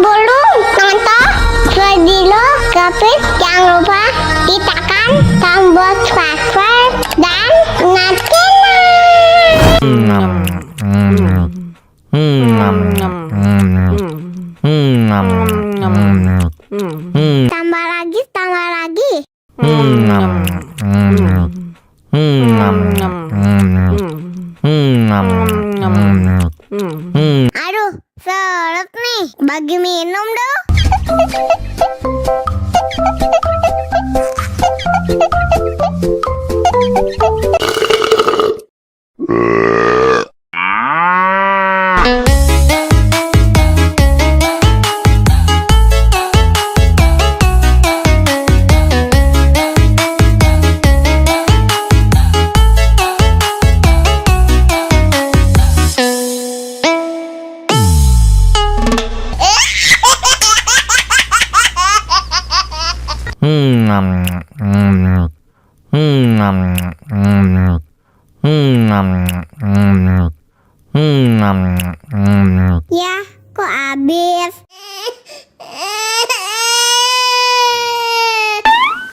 Sebelum nonton video Gapit, jangan lupa tekan tombol subscribe dan nyalakan. Tambah lagi, tambah lagi. Aduh, seret nih. Bagi minum dong. Ya, kok habis?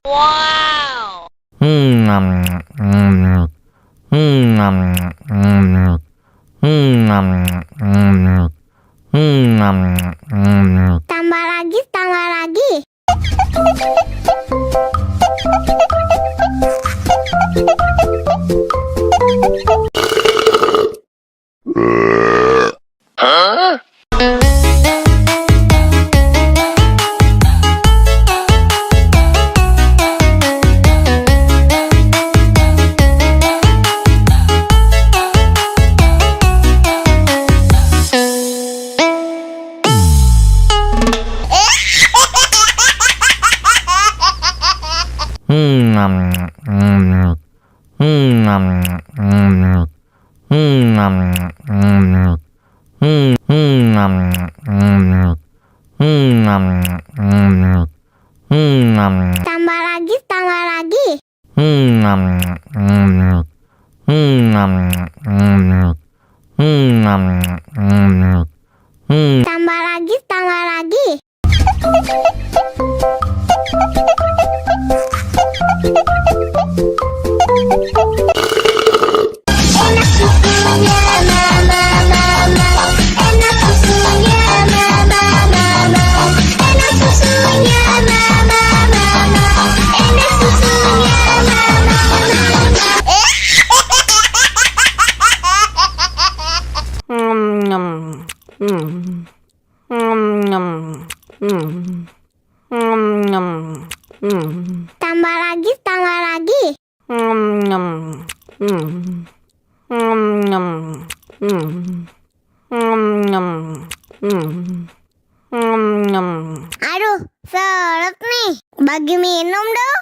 Wow. Tambah lagi, tambah lagi. Tambah lagi, tambah lagi. Tambah lagi, tambah lagi. Enak susunya mama, mama. Enak susunya mama, mama. Enak susunya mama, mama. Enak susunya mama, Tambah lagi, tambah lagi. Aduh, seret nih. Bagi minum dong.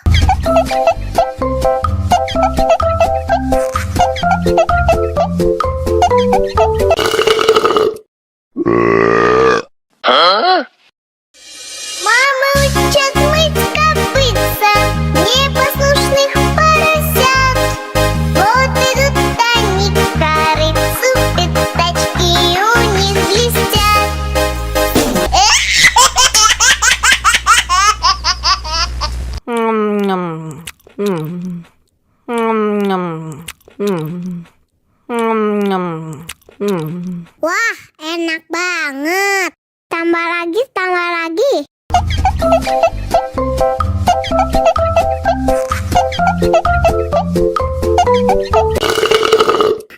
Мама учат мыть копытца непослушных поросят. Вот идут они к корыцу, пятачки у них блестят. Wah, enak banget. Tambah lagi, tambah lagi.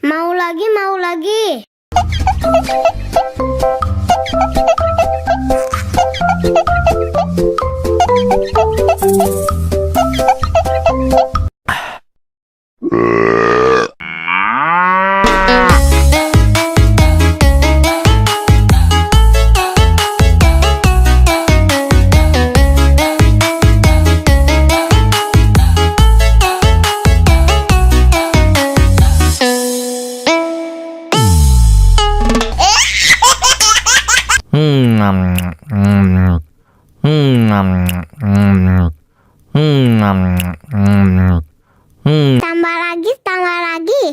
Mau lagi, mau lagi. Tambah lagi, tambah lagi.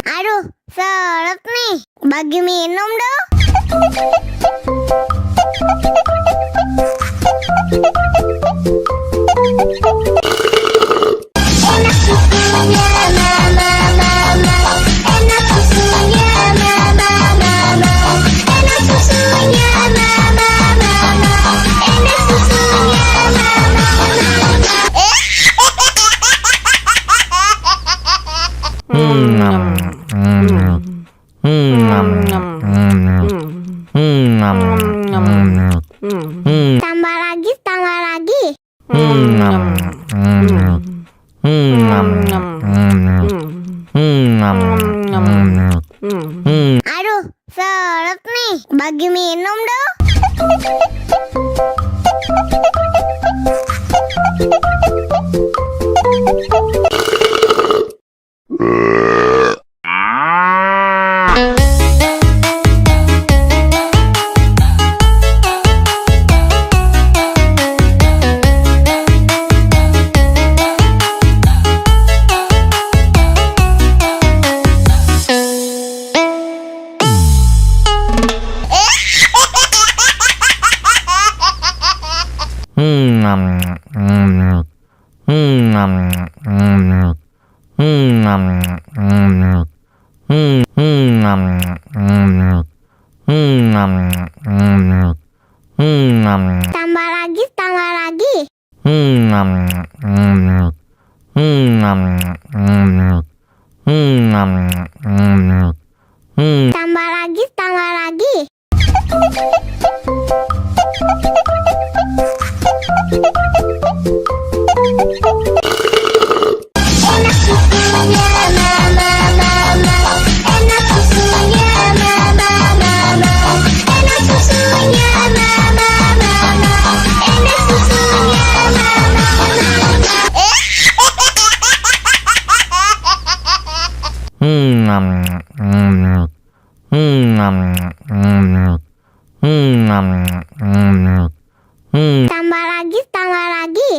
Aduh, seret nih. Bagi minum dong. Enak susunya, mama, mama. Enak susunya, mama, mama. Enak susunya, mama, mama. Enak susunya, mama, tambah lagi, tambah lagi. Aduh, seret nih. Bagi minum dong. Tambah lagi, tambah lagi. Tambah lagi, tambah lagi. Enak susunya, mama, mama. Enak susunya, mama, mama. Enak susunya, mama, mama. Enak susunya, mama, tambah lagi, tambah lagi.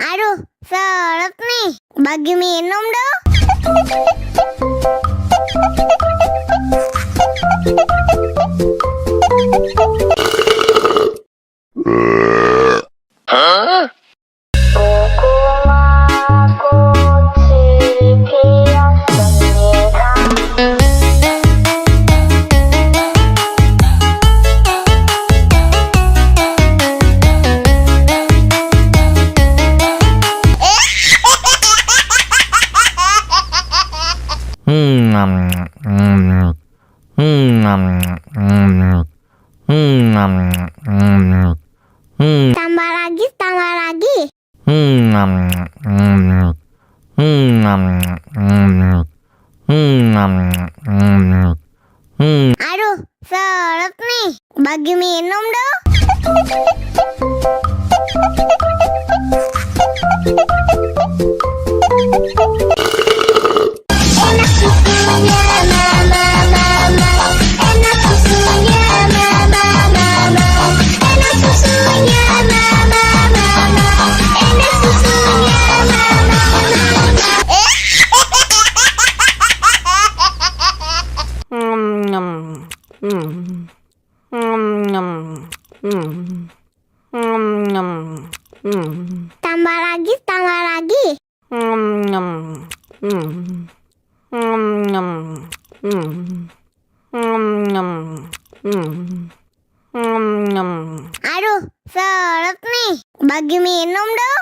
Aduh, seret nih. Bagi minum dong. Tambah lagi, tambah lagi. Aduh, seret nih. Bagi minum dong. Enak susunya, mama, mama. Enak susunya, mama, mama. Enak susunya, mama, mama. Enak susunya, mama, tambah lagi, tambah lagi. Aduh, seret nih. Bagi minum dong.